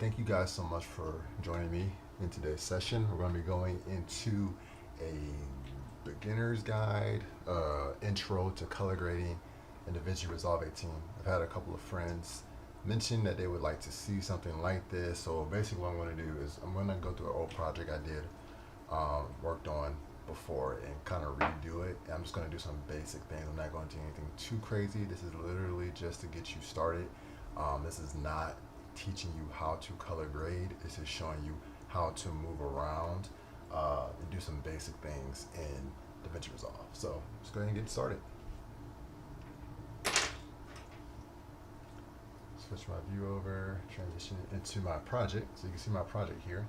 thank you guys so much for joining me in today's session. We're going to be going into a beginner's guide, intro to color grading in Davinci Resolve 18. I've had a couple of friends mention that they would like to see something like this. So basically what I'm going to do is I'm going to go through an old project I did, worked on before and kind of redo it. And I'm just going to do some basic things. I'm not going to do anything too crazy. This is literally just to get you started. This is not teaching you how to color grade. This is showing you how to move around and do some basic things in Davinci Resolve. So let's go ahead and get started. Switch my view over, transition into my project. So you can see my project here.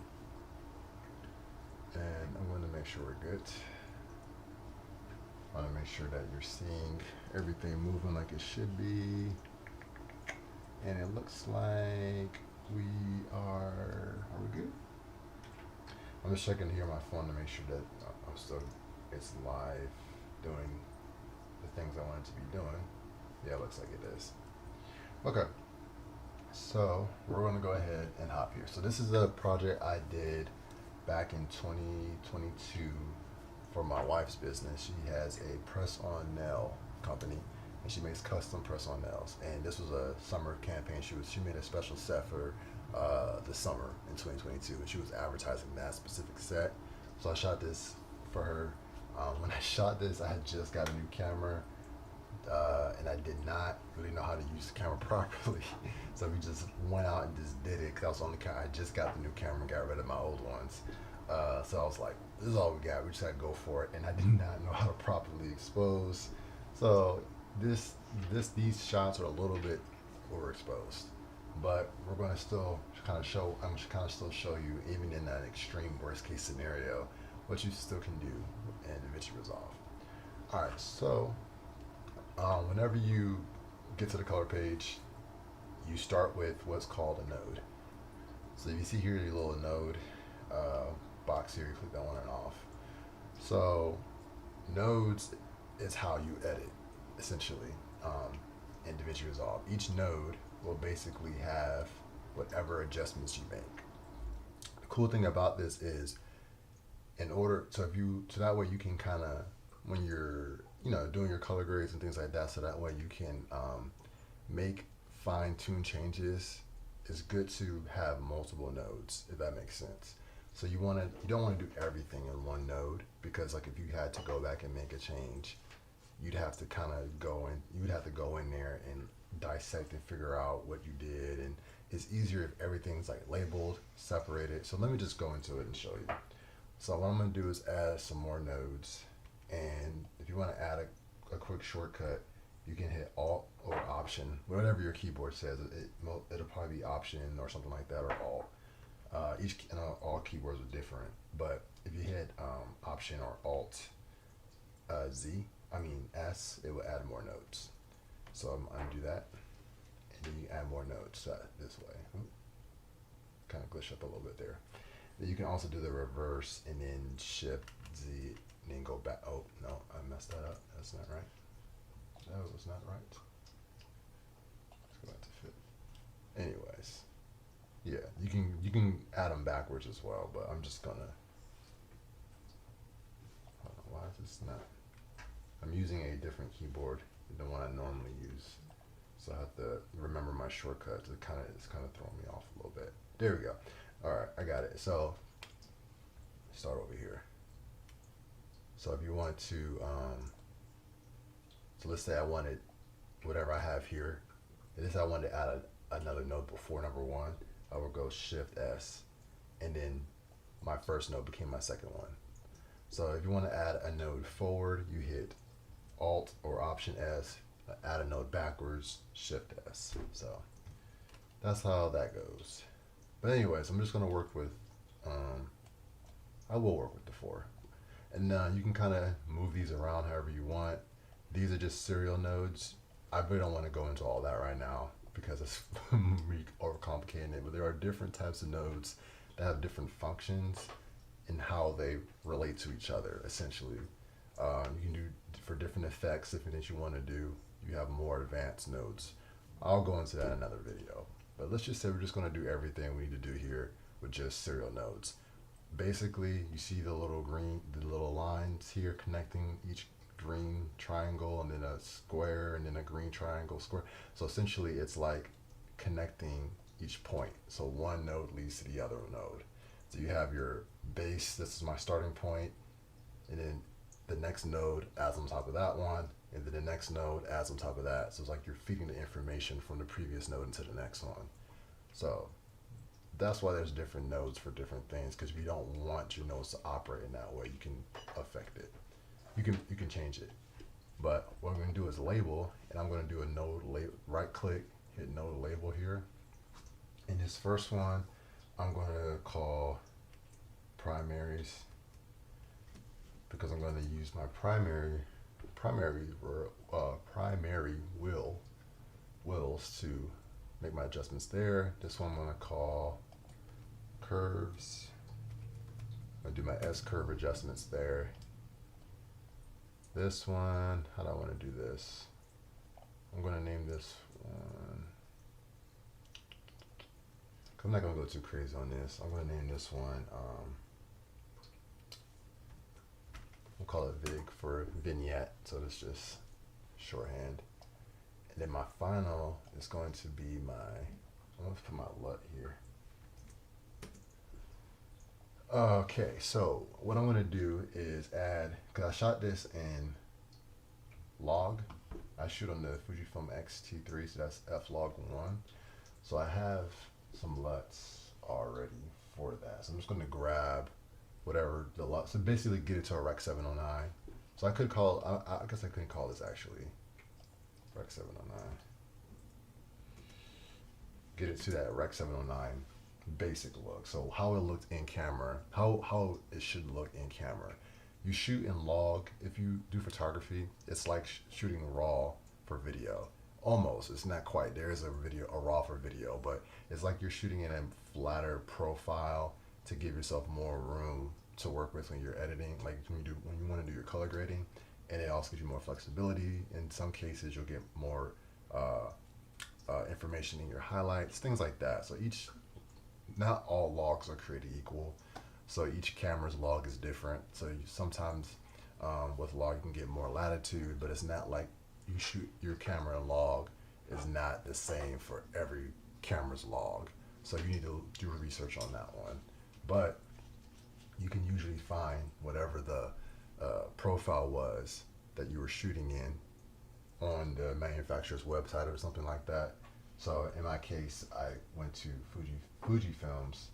And I'm going to make sure we're good. I want to make sure that you're seeing everything moving like it should be. And it looks like we are we good? I'm just checking here on my phone to make sure that it's live doing the things I want it to be doing. Yeah, it looks like it is. Okay, so we're gonna go ahead and hop here. So this is a project I did back in 2022 for my wife's business. She has a press-on nail company, and she makes custom press-on nails. And this was a summer campaign. She made a special set for the summer in 2022, and she was advertising that specific set. So I shot this for her. When I shot this, I had just got a new camera, and I did not really know how to use the camera properly. So we just went out and just did it, because I was on the camera. I just got the new camera and got rid of my old ones. So I was like, this is all we got. We just had to go for it. And I did not know how to properly expose. So these shots are a little bit overexposed, but we're going to still kind of show. I'm just kind of still show you, even in that extreme worst case scenario, what you still can do in Davinci Resolve. All right, so whenever you get to the color page, you start with what's called a node. So if you see here your little node box here, you click that on and off. So nodes is how you edit, essentially, in Davinci Resolve. Each node will basically have whatever adjustments you make. The cool thing about this is, so that way you can kind of, when you're doing your color grades and things like that, so that way you can make fine-tune changes. It's good to have multiple nodes, if that makes sense. So you don't want to do everything in one node, because like if you had to go back and make a change, you'd have to go in there and dissect and figure out what you did. And it's easier if everything's like labeled, separated. So let me just go into it and show you. So what I'm going to do is add some more nodes. And if you want to add a quick shortcut, you can hit Alt or Option, whatever your keyboard says. It'll probably be Option or something like that, or Alt. All keyboards are different, but if you hit Option or Alt S, it will add more nodes. So I'm going to do that, and then you add more nodes this way. Kind of glitched up a little bit there. Then you can also do the reverse and then Shift Z and then go back. Oh no, I messed that up. That's not right. That was not right. Let's go back to fit. Anyways, yeah, you can add them backwards as well, but I'm just gonna. Hold on, why is this not? I'm using a different keyboard than the one I normally use, so I have to remember my shortcuts. It's kind of throwing me off a little bit. There we go. All right, I got it. So start over here. So if you want to, so let's say I wanted whatever I have here. This I wanted to add another node before number one. I would go Shift S, and then my first node became my second one. So if you want to add a node forward, you hit Alt or Option S. Add a node backwards, Shift S. So that's how that goes. But anyways, I'm just gonna work with. I will work with the 4, and you can kind of move these around however you want. These are just serial nodes. I really don't want to go into all that right now, because it's overcomplicating it, but there are different types of nodes that have different functions and how they relate to each other, essentially. You can do, for different effects, different things you want to do, you have more advanced nodes. I'll go into that in another video. But let's just say we're just going to do everything we need to do here with just serial nodes. Basically, you see the little lines here connecting each green triangle, and then a square, and then a green triangle square. So essentially it's like connecting each point. So one node leads to the other node. So you have your base, this is my starting point, and then the next node adds on top of that one, and then the next node adds on top of that. So it's like you're feeding the information from the previous node into the next one. So that's why there's different nodes for different things, because if you don't want your nodes to operate in that way, you can affect it. You can change it. But what I'm going to do is label, and I'm going to do a node label, right click, hit node label here. In this first one, I'm going to call primaries, because I'm going to use my primary wills to make my adjustments there. This one I'm going to call curves. I'm going to do my S curve adjustments there. This one, how do I want to do this? I'm going to name this one, I'm not going to go too crazy on this. I'm going to name this one, we'll call it Vig for vignette, so it's just shorthand. And then my final is going to be I'm going to put my LUT here. Okay, so what I'm going to do is add, because I shot this in log. I shoot on the Fujifilm X-T3, so that's f-log1. So I have some LUTs already for that. So I'm just going to grab whatever the LUT, so basically get it to a Rec 709. So I could call, I guess I couldn't call this actually Rec 709. Get it to that Rec 709 basic look. So how it looked in camera, how it should look in camera. You shoot in log. If you do photography, it's like shooting raw for video. Almost, it's not quite. There is a raw for video, but it's like you're shooting in a flatter profile to give yourself more room to work with when you're editing, like when you want to do your color grading, and it also gives you more flexibility. In some cases, you'll get more information in your highlights, things like that. So not all logs are created equal. So each camera's log is different. So sometimes with log you can get more latitude, but it's not like you shoot your camera in log is not the same for every camera's log. So you need to do research on that one. But you can usually find whatever the profile was that you were shooting in on the manufacturer's website or something like that. So in my case, I went to Fujifilm's,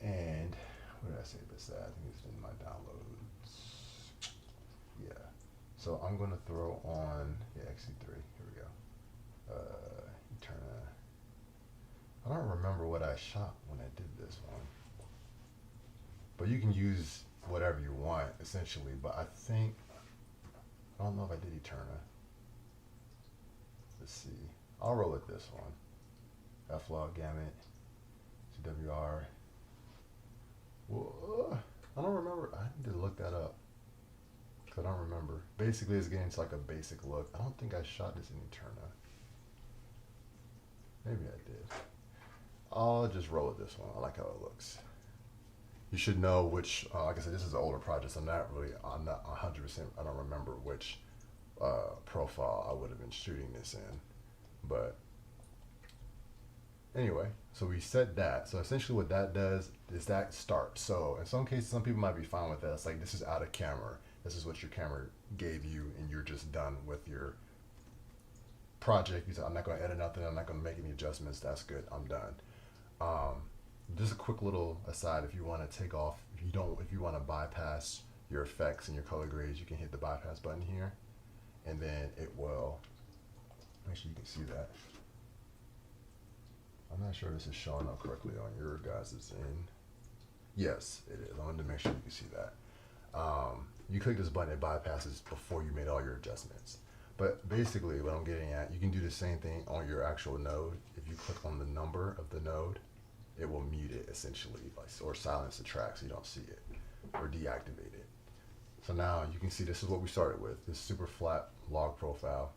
and where did I save this at? I think it's in my downloads. Yeah. So I'm going to throw on XC3. Here we go. Eterna. I don't remember what I shot when I did this one. But you can use whatever you want, essentially. But I don't know if I did Eterna. Let's see. I'll roll with this one. F-log gamut. CWR. Well, I don't remember. I need to look that up. I don't remember. Basically, it's getting to like a basic look. I don't think I shot this in Eterna. Maybe I did. I'll just roll with this one. I like how it looks. You should know which, like I said, this is an older project, so I'm not 100%, I don't remember which profile I would have been shooting this in. But anyway, so we set that. So essentially what that does is that starts. So in some cases, some people might be fine with that. It's like, this is out of camera. This is what your camera gave you, and you're just done with your project. You said, I'm not going to edit nothing. I'm not going to make any adjustments. That's good. I'm done. Just a quick little aside, if you want to take off, if you want to bypass your effects and your color grades, you can hit the bypass button here, and then it will, make sure you can see that. I'm not sure this is showing up correctly on your guys' end. Yes, it is. I wanted to make sure you can see that. You click this button, it bypasses before you made all your adjustments. But basically what I'm getting at, you can do the same thing on your actual node. If you click on the number of the node, it will mute it essentially, or silence the track so you don't see it, or deactivate it. So now you can see this is what we started with, this super flat log profile,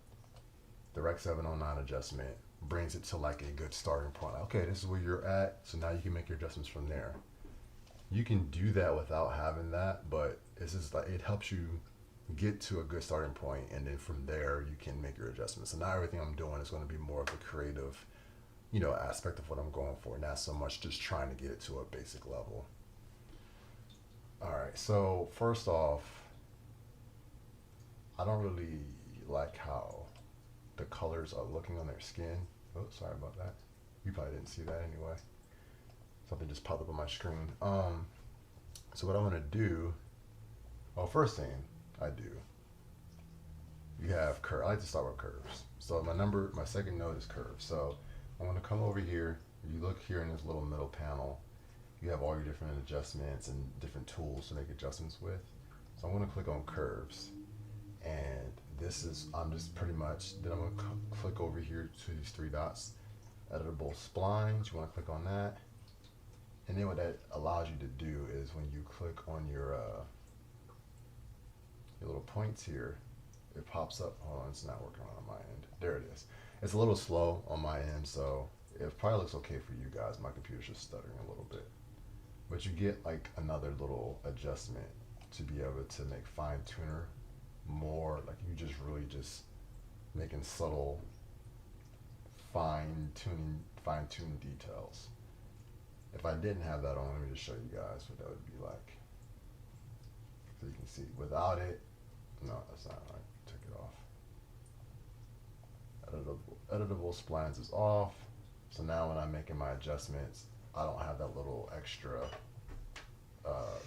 the Rec 709 adjustment, brings it to like a good starting point. Like, okay, this is where you're at, so now you can make your adjustments from there. You can do that without having that, but it's just like it helps you get to a good starting point, and then from there you can make your adjustments. So now everything I'm doing is going to be more of a creative, aspect of what I'm going for, not so much just trying to get it to a basic level. All right, so first off, I don't really like how the colors are looking on their skin. Oh, sorry about that. You probably didn't see that anyway. Something just popped up on my screen. So what I want to do, well, first thing I do, you have curve. I like to start with curves. So my second node is curves. So I want to come over here. If you look here in this little middle panel, you have all your different adjustments and different tools to make adjustments with. So I'm going to click on curves, and I'm just pretty much, then I'm going to click over here to these three dots, editable splines. You want to click on that. And then what that allows you to do is when you click on your little points here, it pops up. Hold on, it's not working on my end. There it is. It's a little slow on my end, so it probably looks okay for you guys. My computer's just stuttering a little bit. But you get like another little adjustment to be able to make fine tuner more, like you just really just making subtle fine tune details. If I didn't have that on, let me just show you guys what that would be like. So you can see without it, no, that's not right. Took it off. Editable splines is off. So now when I'm making my adjustments, I don't have that little extra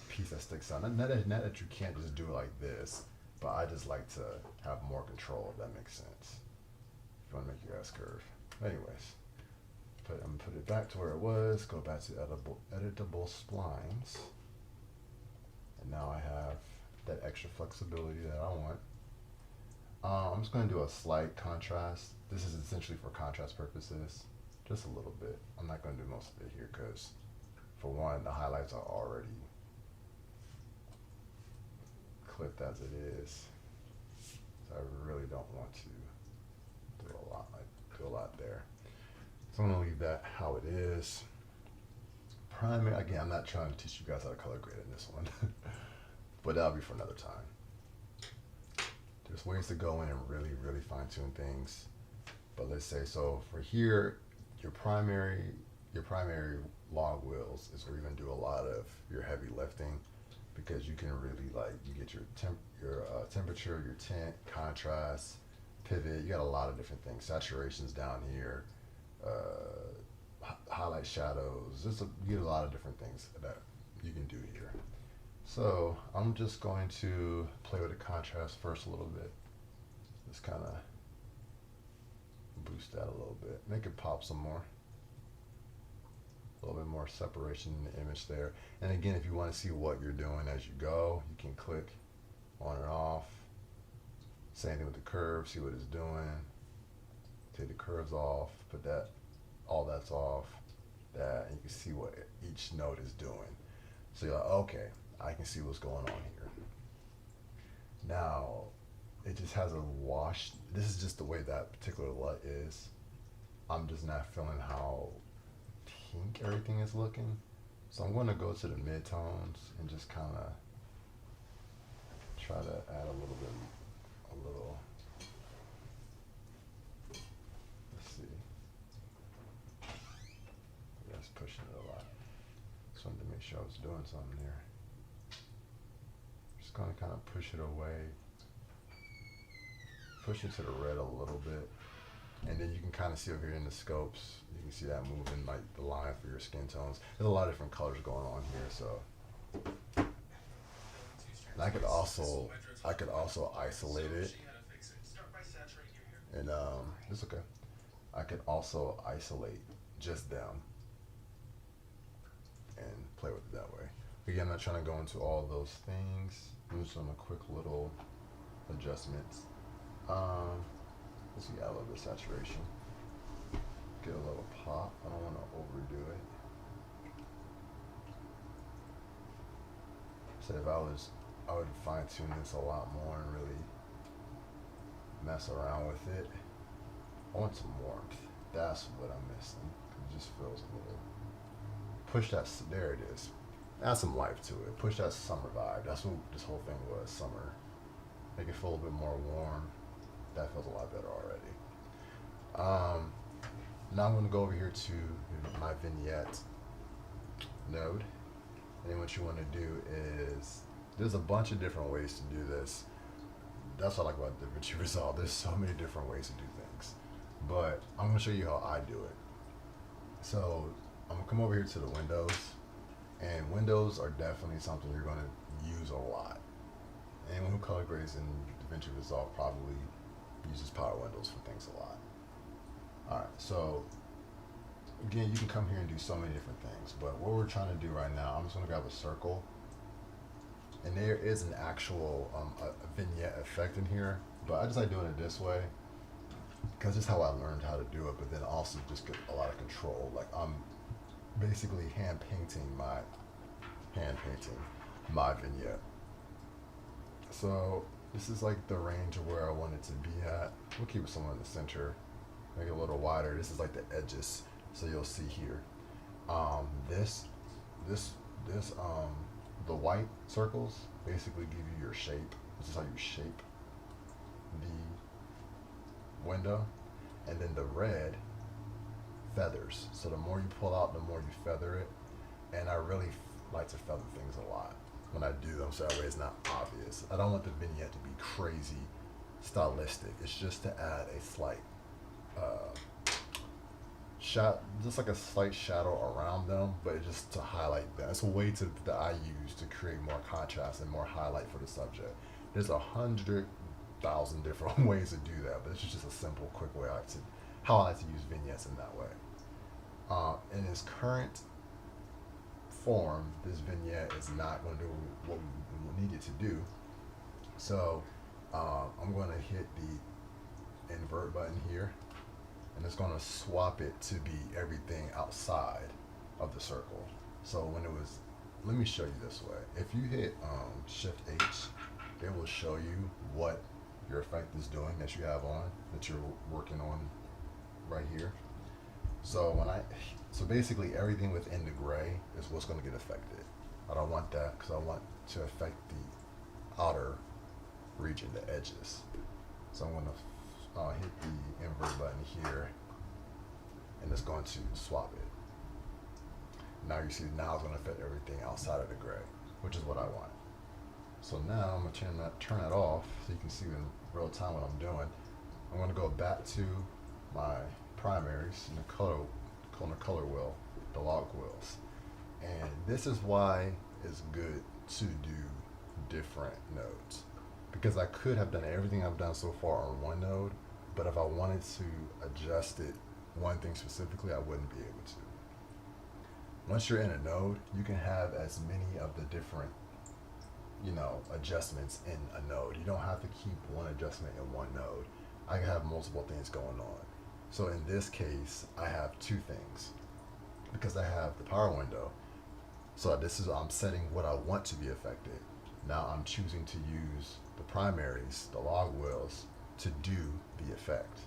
piece that sticks out. Not that you can't just do it like this, but I just like to have more control, if that makes sense. If you want to make your ass curve. Anyways, I'm going to put it back to where it was, go back to editable splines. And now I have that extra flexibility that I want. I'm just going to do a slight contrast. This is essentially for contrast purposes, just a little bit. I'm not going to do most of it here because, for one, the highlights are already clipped as it is. So I really don't want to do a lot there. So I'm going to leave that how it is. Primary, again, I'm not trying to teach you guys how to color grade in this one, but that'll be for another time. There's ways to go in and really, really fine tune things. But let's say, so for here, your primary log wheels is where you're going to do a lot of your heavy lifting, because you can really you get your temperature, your tint, contrast, pivot. You got a lot of different things. Saturations down here, highlight shadows. You get a lot of different things that you can do here. So I'm just going to play with the contrast first a little bit. Just kind of boost that a little bit, make it pop some more. A little bit more separation in the image there. And again, if you want to see what you're doing as you go, you can click on and off. Same thing with the curve, see what it's doing. Take the curves off, put all that's off, and you can see what each node is doing. So you're like, okay, I can see what's going on here. Now, it just has a wash. This is just the way that particular LUT is. I'm just not feeling how pink everything is looking. So I'm going to go to the midtones and just kind of try to add a little. Let's see. That's pushing it a lot. Just wanted to make sure I was doing something there. Just going to kind of push it away. Push it to the red a little bit. And then you can kind of see over here in the scopes, you can see that moving, like the line for your skin tones. There's a lot of different colors going on here, so. And I could also isolate it. And it's okay. I could also isolate just them and play with it that way. Again, I'm not trying to go into all those things. I'm just doing a quick little adjustments. Let's see, add a little bit of saturation. Get a little pop. I don't want to overdo it. So if I would fine tune this a lot more and really mess around with it. I want some warmth. That's what I'm missing. It just feels a little. Push that. There it is. Add some life to it. Push that summer vibe. That's what this whole thing was. Summer. Make it feel a bit more warm. That feels a lot better already. Now I'm going to go over here to my vignette node. And then what you want to do is, there's a bunch of different ways to do this. That's what I like about Davinci Resolve. There's so many different ways to do things. But I'm going to show you how I do it. So I'm going to come over here to the windows. And windows are definitely something you're going to use a lot. Anyone who color grades in Davinci Resolve probably uses power windows for things a lot. Alright, so again, you can come here and do so many different things, but what we're trying to do right now, I'm just going to grab a circle, and there is an actual a vignette effect in here, but I just like doing it this way because it's how I learned how to do it, but then also just get a lot of control. Like I'm basically hand painting my vignette. So this is like the range of where I want it to be at. We'll keep it somewhere in the center, make it a little wider. This is like the edges. So you'll see here, the white circles basically give you your shape. This is how you shape the window, and then the red feathers. So the more you pull out, the more you feather it. And I really like to feather things a lot when I do them, so that way it's not obvious. I don't want the vignette to be crazy stylistic. It's just to add a slight just like a slight shadow around them, but it's just to highlight them. It's a way that I use to create more contrast and more highlight for the subject. There's 100,000 different ways to do that, but it's just a simple, quick way how I like to use vignettes in that way. In its current form, this vignette is not going to do what we need it to do. So I'm going to hit the invert button here, and it's going to swap it to be everything outside of the circle. So let me show you this way. If you hit Shift H, it will show you what your effect is doing that you have on, that you're working on right here. So so basically everything within the gray is what's going to get affected. I don't want that because I want to affect the outer region, the edges. So I'm going to hit the invert button here, and it's going to swap it. Now you see, now it's going to affect everything outside of the gray, which is what I want. So now I'm going to turn that off so you can see in real time what I'm doing. I'm going to go back to my primaries in the color wheel, the log wheels. And this is why it's good to do different nodes, because I could have done everything I've done so far on one node, but if I wanted to adjust it one thing specifically, I wouldn't be able to. Once you're in a node, you can have as many of the different adjustments in a node. You don't have to keep one adjustment in one node. I can have multiple things going on. So in this case, I have two things because I have the power window. So I'm setting what I want to be affected. Now I'm choosing to use the primaries, the log wheels, to do the effect.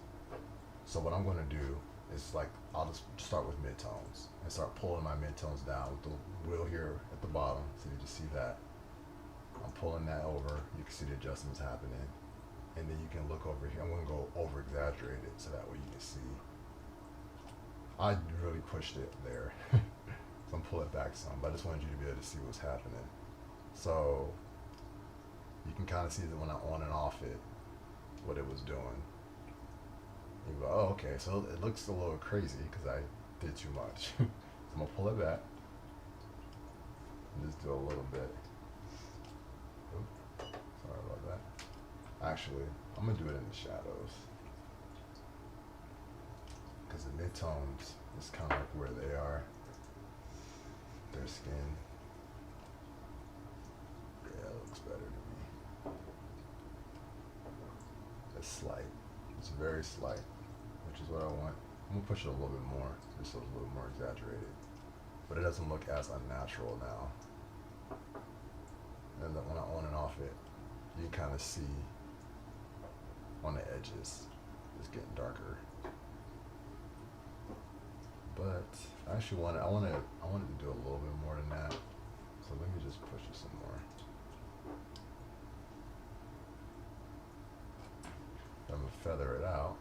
So what I'm going to do is I'll just start with midtones and start pulling my midtones down with the wheel here at the bottom. So you just see that. I'm pulling that over. You can see the adjustments happening. And then you can look over here. I'm going to go over exaggerate it so that way you can see. I really pushed it there. So I'm pulling it back some, but I just wanted you to be able to see what's happening. So you can kind of see that when I on and off it, what it was doing. You go, oh, okay, so it looks a little crazy because I did too much. So I'm going to pull it back and just do a little bit. Oops, sorry about that. Actually, I'm going to do it in the shadows because the midtones is kind of like where they are, their skin. Yeah, it looks better to me. It's slight. It's very slight, which is what I want. I'm going to push it a little bit more, just so it's a little more exaggerated. But it doesn't look as unnatural now. And then when I on and off it, you can kind of see on the edges, it's getting darker. But I wanted to do a little bit more than that. So let me just push it some more. I'm gonna feather it out.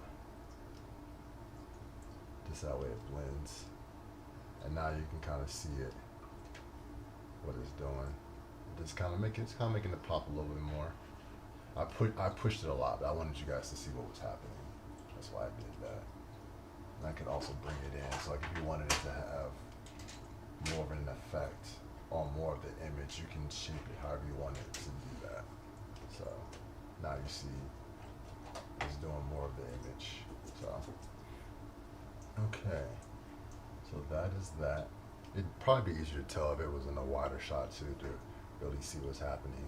Just that way it blends. And now you can kind of see it, what it's doing. It's kind of making it pop a little bit more. I pushed it a lot, but I wanted you guys to see what was happening. That's why I did that. And I could also bring it in. So like if you wanted it to have more of an effect on more of the image, you can shape it however you want it to do that. So now you see it's doing more of the image. So okay. So that is that. It'd probably be easier to tell if it was in a wider shot too to really see what's happening.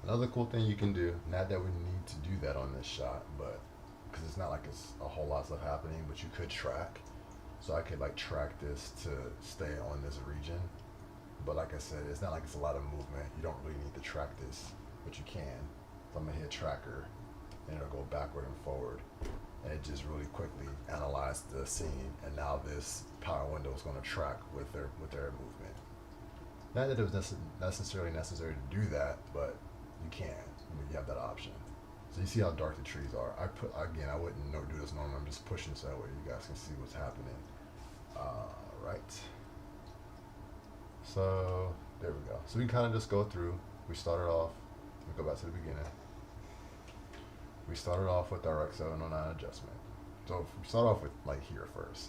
Another cool thing you can do, not that we need to do that on this shot, but because it's not like it's a whole lot of stuff happening, but you could track. So I could like track this to stay on this region. But like I said, it's not like it's a lot of movement. You don't really need to track this, but you can. So I'm gonna hit tracker and it'll go backward and forward. And it just really quickly analyzed the scene, and now this power window is going to track with their movement. Not that it was necessarily necessary to do that, but you can. You have that option. So you see how dark the trees are. I wouldn't do this normally. I'm just pushing so that way you guys can see what's happening. Right. So there we go. So we kind of just go through. We started off. We go back to the beginning. We started off with our X709 adjustment. So we start off with like here first.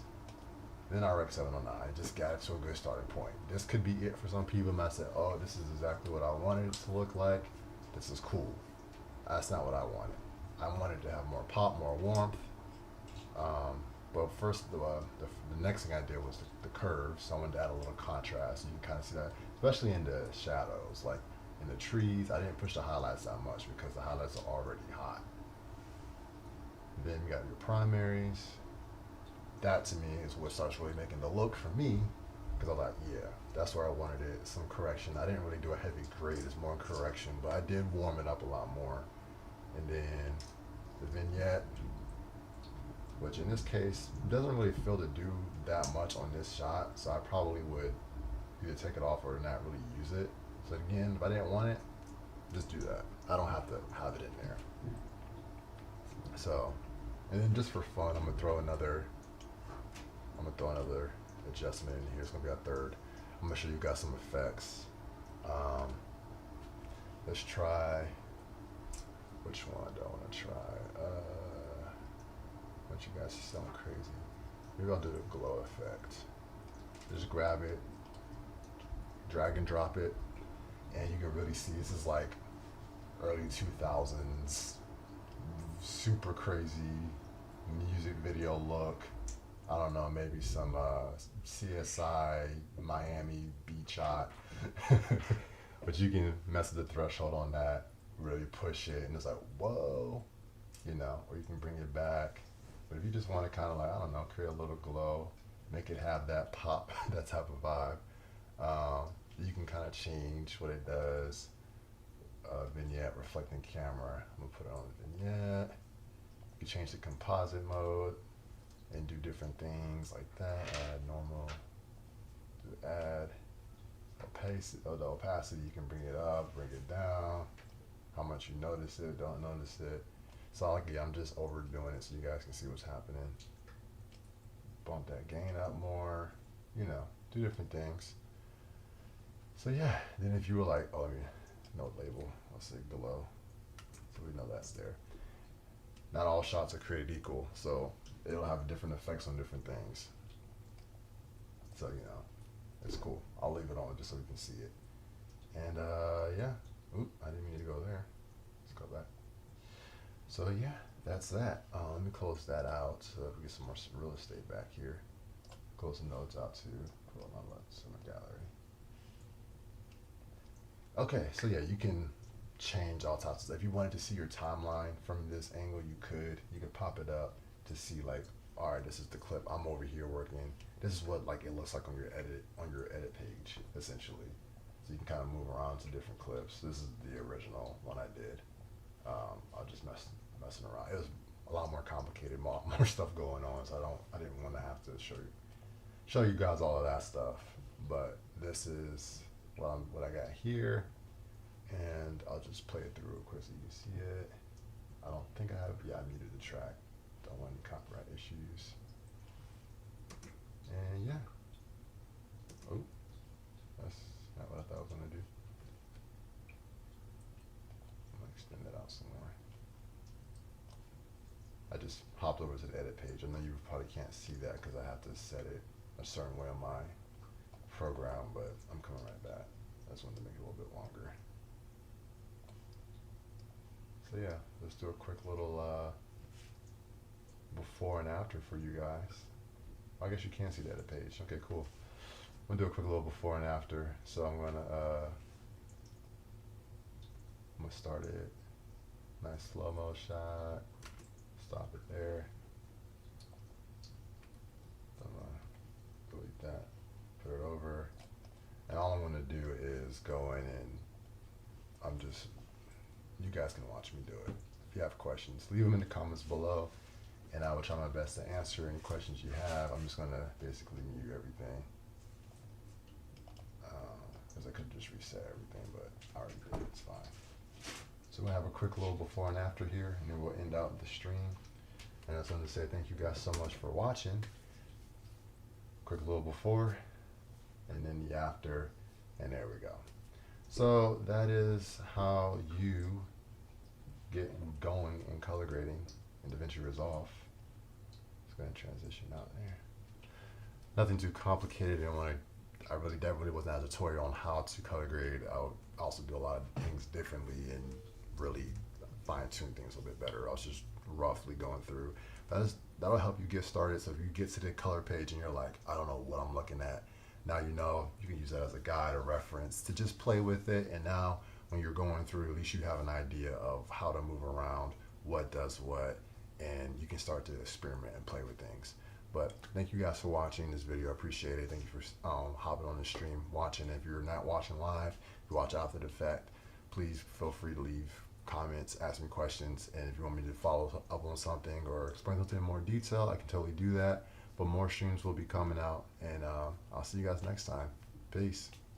Then our X709, just got it to a good starting point. This could be it for some people. I said, oh, this is exactly what I wanted it to look like. This is cool. That's not what I wanted. I wanted to have more pop, more warmth. But first, the next thing I did was the curves. So I wanted to add a little contrast. You can kind of see that, especially in the shadows. Like in the trees, I didn't push the highlights that much because the highlights are already hot. Then you got your primaries. That to me is what starts really making the look for me, because I was like, yeah, that's where I wanted it. Some correction. I didn't really do a heavy grade, it's more correction, but I did warm it up a lot more. And then the vignette, which in this case doesn't really feel to do that much on this shot, so I probably would either take it off or not really use it. So again, if I didn't want it, just do that. I don't have to have it in there. So, and then just for fun, I'm gonna throw another adjustment in here. It's gonna be a third. I'm gonna show you guys some effects. Let's try. Which one do I want to try? I want you guys to sound crazy. Maybe I'll do the glow effect. Just grab it, drag and drop it, and you can really see this is like early 2000s, super crazy music video look. I don't know, maybe some CSI Miami beach shot. But you can mess with the threshold on that, really push it, and it's like, whoa, or you can bring it back. But if you just want to kind of like, I don't know, create a little glow, make it have that pop, that type of vibe, you can kind of change what it does. Vignette, reflecting camera. I'm gonna put it on the vignette. You can change the composite mode and do different things like that. Add normal, add opacity. The opacity, you can bring it up, bring it down. How much you notice it, don't notice it. So like, I'm just overdoing it so you guys can see what's happening. Bump that gain up more, do different things. So yeah, then if you were like, oh, let me note label, let's say glow, so we know that's there. Not all shots are created equal, so it'll have different effects on different things. So it's cool. I'll leave it on just so we can see it. And yeah, oop, I didn't mean to go there. Let's go back. So yeah, that's that. Let me close that out so that we get some more real estate back here. Close the nodes out too. Put on my center gallery. Okay, so yeah, you can change all types of stuff. If you wanted to see your timeline from this angle, you could pop it up to see like, all right, this is the clip. I'm over here working. This is what like it looks like on your edit page, essentially. So you can kind of move around to different clips. This is the original one I did. I just messing around. It was a lot more complicated, more stuff going on, so I didn't want to have to show you show you guys all of that stuff. But this is what I got here, and I'll just play it through real quick so you can see it. I don't think I have, yeah, I muted the track. Don't want any copyright issues. And yeah. Oh, that's not what I thought I was gonna do. I'm gonna extend that out some more. I just hopped over to the edit page. I know you probably can't see that because I have to set it a certain way on my program, but I'm coming right back. I just wanted to make it a little bit longer. So yeah, let's do a quick little before and after for you guys. I guess you can see the edit page. Okay, cool. I'm gonna do a quick little before and after. So I'm gonna start it. Nice slow-mo shot. Stop it there. I'm gonna delete that. Put it over. And all I'm gonna do is go in and you guys can watch me do it. If you have questions, leave them in the comments below, and I will try my best to answer any questions you have. I'm just gonna basically mute everything. Because I could just reset everything, but I already did it, it's fine. So we're gonna have a quick little before and after here, and then we'll end out the stream. And I just wanted to say thank you guys so much for watching. Quick little before, and then the after, and there we go. So that is how you get going in color grading in Davinci Resolve. Let's go ahead and transition out there. Nothing too complicated. That really wasn't a tutorial on how to color grade. I would also do a lot of things differently and really fine tune things a little bit better. I was just roughly going through. That'll help you get started. So if you get to the color page and you're like, I don't know what I'm looking at, now you know, you can use that as a guide or reference to just play with it. And now when you're going through, at least you have an idea of how to move around, what does what, and you can start to experiment and play with things. But thank you guys for watching this video. I appreciate it. Thank you for hopping on the stream, watching. If you're not watching live, if you watch after the fact, please feel free to leave comments, ask me questions, and if you want me to follow up on something or explain something in more detail, I can totally do that. But more streams will be coming out, and I'll see you guys next time. Peace.